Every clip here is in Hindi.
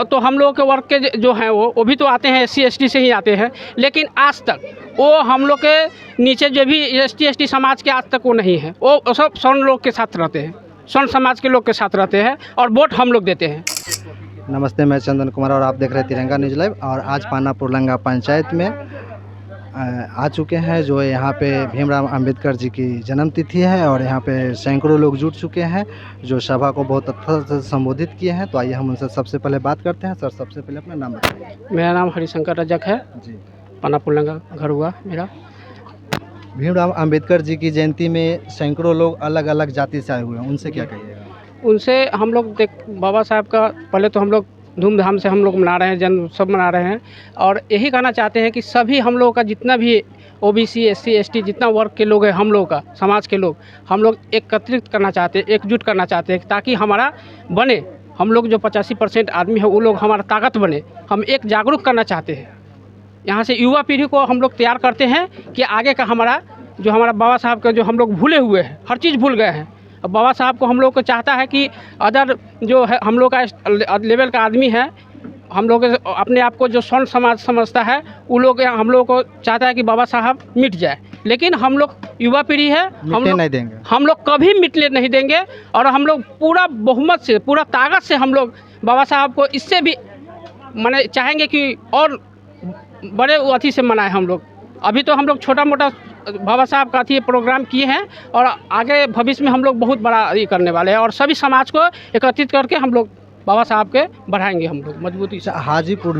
तो हम लोग के वर्ग के जो हैं वो भी तो आते हैं, SC ST से ही आते हैं, लेकिन आज तक वो हम लोग के नीचे जो भी ST ST समाज के आज तक वो नहीं है। वो सब स्वर्ण लोग के साथ रहते हैं, स्वर्ण समाज के लोग के साथ रहते हैं और वोट हम लोग देते हैं। नमस्ते, मैं चंदन कुमार और आप देख रहे हैं तिरंगा न्यूज़ लाइव। और आज पाना पुरलंगा पंचायत में आ चुके हैं, जो यहाँ पे भीमराव अंबेडकर जी की जन्मतिथि है और यहाँ पे सैकड़ों लोग जुट चुके हैं जो सभा को बहुत अच्छे से संबोधित किए हैं। तो आइए हम उनसे सबसे पहले बात करते हैं। सर, सबसे पहले अपना नाम बताइए। मेरा नाम हरिशंकर रजक है जी। पाना पुरलंगा घर हुआ मेरा। भीमराव अंबेडकर जी की जयंती में सैकड़ों लोग अलग अलग जाति से आए हुए हैं, उनसे क्या कहिएगा? उनसे हम लोग बाबा साहब का पहले तो हम लोग धूमधाम से हम लोग मना रहे हैं, जन्म उत्सव मना रहे हैं और यही कहना चाहते हैं कि सभी हम लोगों का जितना भी OBC SC ST जितना वर्ग के लोग हैं, हम लोग का समाज के लोग, हम लोग एकत्रित करना चाहते हैं, एकजुट करना चाहते हैं ताकि हमारा बने, हम लोग जो 85% आदमी है वो लोग हमारा ताकत बने। हम एक जागरूक करना चाहते हैं, यहाँ से युवा पीढ़ी को हम लोग तैयार करते हैं कि आगे का हमारा जो हमारा बाबा साहब का जो हम लोग भूले हुए हैं, हर चीज़ भूल गए हैं। अब बाबा साहब को हम लोग को चाहता है कि अदर जो है हम लोग का लेवल का आदमी है, हम लोग अपने आप को जो स्वर्ण समाज समझता है वो लोग हम लोग को चाहता है कि बाबा साहब मिट जाए, लेकिन हम लोग युवा पीढ़ी है, हम लोग कभी मिटने नहीं देंगे और हम लोग पूरा बहुमत से, पूरा ताकत से हम लोग बाबा साहब को इससे भी माने चाहेंगे कि और बड़े अथी से मनाएं हम लोग। अभी तो हम लोग छोटा मोटा बाबा साहब का अथी प्रोग्राम किए हैं और आगे भविष्य में हम लोग बहुत बड़ा ये करने वाले हैं और सभी समाज को एकत्रित करके हम लोग बाबा साहब के बढ़ाएंगे हम लोग मजबूती से। हाजीपुर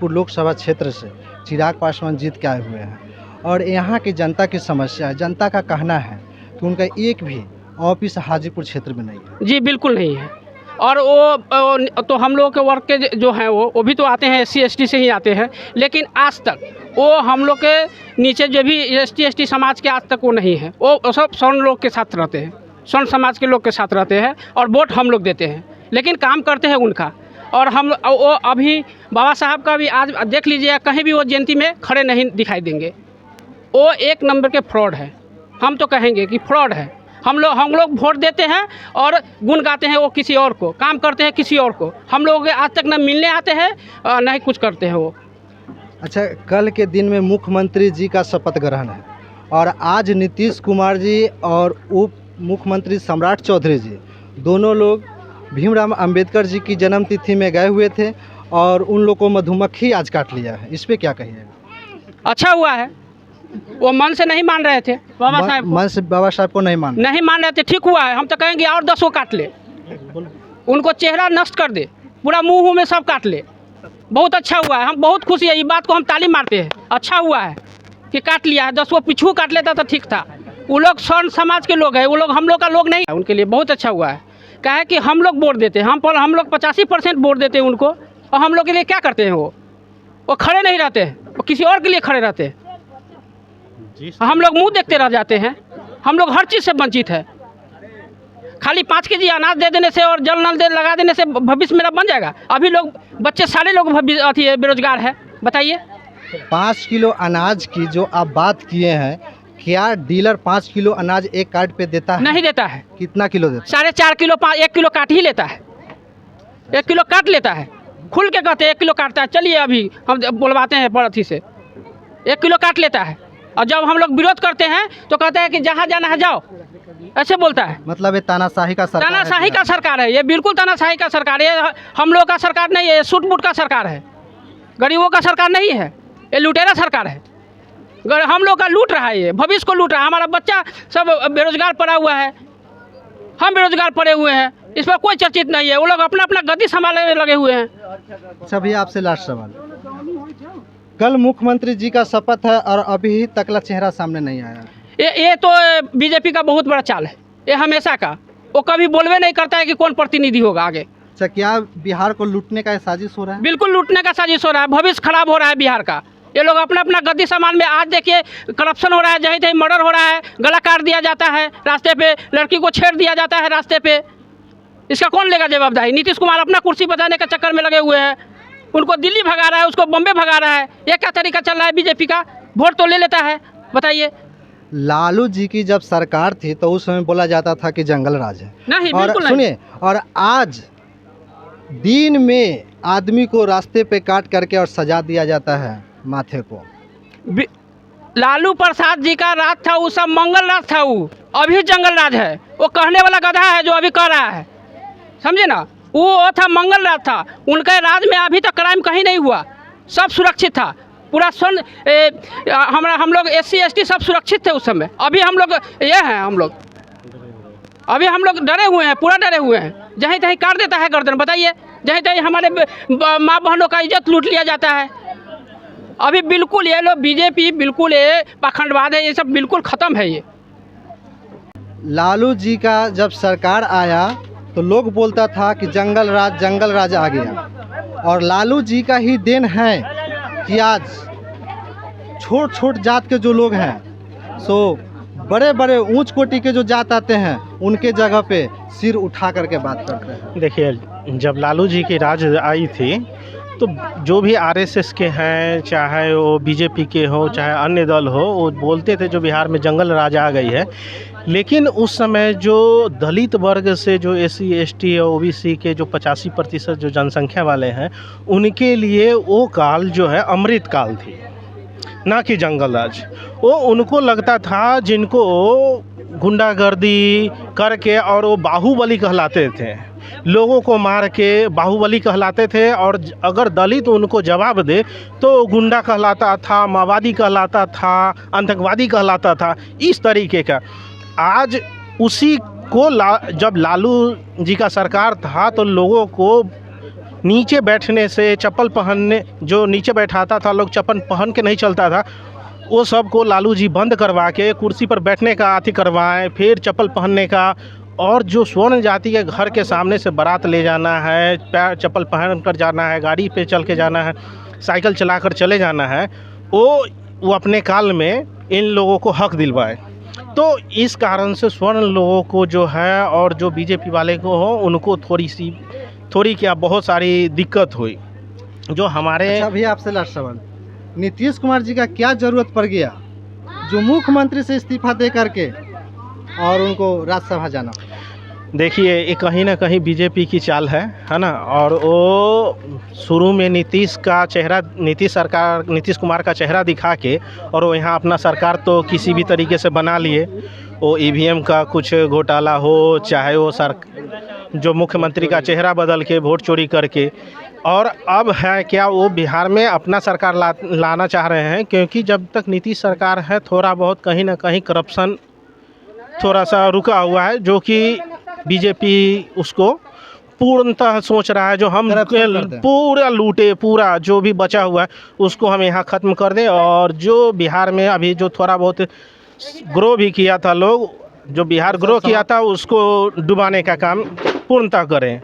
लोकसभा क्षेत्र से चिराग पासवान जीत के आए हुए हैं और यहाँ की जनता की समस्या है, जनता का कहना है कि उनका एक भी ऑफिस हाजीपुर क्षेत्र में नहीं है। जी बिल्कुल नहीं है। और वो तो हम लोग के वर्ग के जो हैं वो भी तो आते हैं, SC ST से ही आते हैं, लेकिन आज तक वो हम लोग के नीचे जो भी ST ST समाज के आज तक वो नहीं है। वो सब स्वर्ण लोग के साथ रहते हैं, स्वर्ण समाज के लोग के साथ रहते हैं और वोट हम लोग देते हैं, लेकिन काम करते हैं उनका। और हम वो अभी बाबा साहब का भी आज देख लीजिए, कहीं भी वो जयंती में खड़े नहीं दिखाई देंगे। वो एक नंबर के फ्रॉड है, हम तो कहेंगे कि फ्रॉड है। हम लोग वोट देते हैं और गुण गाते हैं वो किसी और को, काम करते हैं किसी और को। हम लोग आज तक न मिलने आते हैं न ही कुछ करते हैं वो। अच्छा, कल के दिन में मुख्यमंत्री जी का शपथ ग्रहण है और आज नीतीश कुमार जी और उप मुख्यमंत्री सम्राट चौधरी जी दोनों लोग भीमराव अंबेडकर जी की जन्मतिथि में गए हुए थे और उन लोग को मधुमक्खी आज काट लिया है। इस पर क्या कहिएगा? अच्छा हुआ है, वो मन से नहीं मान रहे थे बाबा साहब, मन से बाबा साहब को नहीं मान रहे थे। ठीक हुआ है, हम तो कहेंगे और 10 को काट ले, उनको चेहरा नष्ट कर दे, पूरा मुंह में सब काट ले। बहुत अच्छा हुआ है, हम बहुत खुशी है, ये बात को हम ताली मारते हैं। अच्छा हुआ है कि काट लिया है, 10 को पीछू काट लेता तो ठीक था। वो लोग स्वर्ण समाज के लोग हैं, वो लोग हम लोग का लोग नहीं है। उनके लिए बहुत अच्छा हुआ है, क्या है कि हम लोग वोट देते हैं, हम लोग 85% वोट देते हैं उनको, और हम लोग के लिए क्या करते हैं वो खड़े नहीं रहते हैं, वो किसी और के लिए खड़े रहते हैं। हम लोग मुंह देखते रह जाते हैं, हम लोग हर चीज़ से वंचित है। खाली 5 kg अनाज दे देने से और जल नल लगा देने से भविष्य मेरा बन जाएगा? अभी लोग बच्चे सारे लोग बेरोजगार है, बताइए। 5 किलो अनाज की जो आप बात किए हैं, क्या डीलर 5 किलो अनाज एक कार्ड पे देता है? नहीं देता है। कितना किलो देता है? 4.5 किलो 1 किलो काट ही लेता है, 1 किलो काट लेता है, खुल के कहते हैं 1 किलो काटता है। चलिए अभी हम बुलवाते हैं अथी से, 1 किलो काट लेता है। और जब हम लोग विरोध करते हैं तो कहते हैं कि जहाँ जाना है जाओ, ऐसे बोलता है। मतलब ये तानाशाही का सरकार, तानाशाही का सरकार है ये, बिल्कुल तानाशाही का सरकार है। हम लोग का सरकार नहीं है, सूट बूट का सरकार है, गरीबों का सरकार नहीं है, ये लुटेरा सरकार है। हम लोग का लूट रहा है, ये भविष्य को लूट रहा है। हमारा बच्चा सब बेरोजगार पड़ा हुआ है, हम बेरोजगार पड़े हुए हैं, इस पर कोई चर्चित नहीं है। वो लोग अपना अपना गद्दी संभालने में लगे हुए हैं। अच्छा भैया, आपसे लास्ट सवाल, कल मुख्यमंत्री जी का शपथ है और अभी तक चेहरा सामने नहीं आया। ये तो बीजेपी का बहुत बड़ा चाल है, ये हमेशा का। वो कभी बोलवे नहीं करता है कि कौन प्रतिनिधि होगा आगे। अच्छा, क्या बिहार को लूटने का साजिश हो रहा है? बिल्कुल लूटने का साजिश हो रहा है, भविष्य खराब हो रहा है बिहार का। ये लोग अपना अपना गद्दी सामान में, आज देखिए करप्शन हो रहा है, जहीं तहीं मर्डर हो रहा है, गला काट दिया जाता है रास्ते पे, लड़की को छेड़ दिया जाता है रास्ते पे। इसका कौन लेगा जवाबदारी? नीतीश कुमार अपना कुर्सी बचाने के चक्कर में लगे हुए हैं, उनको दिल्ली भगा रहा है, उसको बॉम्बे भगा रहा है। ये क्या तरीका चल रहा है बीजेपी का? वोट तो ले लेता है, बताइए। लालू जी की जब सरकार थी तो उस समय बोला जाता था कि जंगल राज है, नहीं, और बिल्कुल सुनिए, और आज दिन में आदमी को रास्ते पे काट करके और सजा दिया जाता है माथे को। लालू प्रसाद जी का राज था, वो सब मंगल राज था, वो अभी जंगल राज है। वो कहने वाला गधा है जो अभी कह रहा है, समझे ना। वो था मंगल राज था, उनके राज में अभी तक क्राइम कहीं नहीं हुआ, सब सुरक्षित था पूरा। हम लोग SC ST सब सुरक्षित थे उस समय। अभी हम लोग ये हैं, अभी हम लोग डरे हुए हैं, पूरा डरे हुए हैं। जहीं तहीं काट देता है गर्दन, बताइए। जहीं तहीं हमारे माँ बहनों का इज्जत लूट लिया जाता है। अभी बिल्कुल ये लोग बीजेपी बिल्कुल ये पाखंडवाद है, ये सब बिल्कुल ख़त्म है। ये लालू जी का जब सरकार आया तो लोग बोलता था कि जंगल राज आ गया, और लालू जी का ही देन है कि आज छोट जात के जो लोग हैं, सो बड़े बड़े ऊंच कोटि के जो जात आते हैं, उनके जगह पे सिर उठा करके बात करते हैं। देखिए, जब लालू जी की राज आई थी तो जो भी RSS के हैं, चाहे वो बीजेपी के हो, चाहे अन्य दल हो, वो बोलते थे जो बिहार में जंगल राज आ गई है। लेकिन उस समय जो दलित वर्ग से जो SC ST और OBC के जो 85% जो जनसंख्या वाले हैं, उनके लिए वो काल जो है अमृत काल थी, ना कि जंगल राज। वो उनको लगता था, जिनको गुंडागर्दी करके और वो बाहुबली कहलाते थे, लोगों को मार के बाहुबली कहलाते थे, और अगर दलित उनको जवाब दे तो गुंडा कहलाता था, माओवादी कहलाता था, आतंकवादी कहलाता था, इस तरीके का। आज उसी को जब लालू जी का सरकार था तो लोगों को नीचे बैठने से, चप्पल पहनने, जो नीचे बैठाता था लोग चप्पल पहन के नहीं चलता था, वो सब को लालू जी बंद करवा के कुर्सी पर बैठने का आती करवाएं, फिर चप्पल पहनने का। और जो स्वर्ण जाति के घर के सामने से बारात ले जाना है, पैर चप्पल पहन कर जाना है, गाड़ी पे चल के जाना है, साइकिल चला कर चले जाना है, वो अपने काल में इन लोगों को हक दिलवाए। तो इस कारण से स्वर्ण लोगों को जो है, और जो बीजेपी वाले को हो, उनको थोड़ी क्या बहुत सारी दिक्कत हुई। जो हमारे अच्छा भैया, आपसे लास्ट सवाल, नीतीश कुमार जी का क्या ज़रूरत पड़ गया जो मुख्यमंत्री से इस्तीफा दे करके और उनको राज्यसभा जाना? देखिए, ये कहीं ना कहीं बीजेपी की चाल है ना। और वो शुरू में नीतीश कुमार का चेहरा दिखा के, और वो यहाँ अपना सरकार तो किसी भी तरीके से बना लिए। वो EVM का कुछ घोटाला हो, चाहे वो जो मुख्यमंत्री का चेहरा बदल के वोट चोरी करके, और अब है क्या, वो बिहार में अपना सरकार लाना चाह रहे हैं। क्योंकि जब तक नीतीश सरकार है, थोड़ा बहुत कहीं ना कहीं करप्शन थोड़ा सा रुका हुआ है, जो कि बीजेपी उसको पूर्णतः सोच रहा है, जो हम पूरा लूटे, पूरा जो भी बचा हुआ है उसको हम यहाँ ख़त्म कर दें। और जो बिहार में अभी जो थोड़ा बहुत ग्रो भी किया था, लोग जो बिहार ग्रो किया था, उसको डुबाने का काम पूर्णतः करें।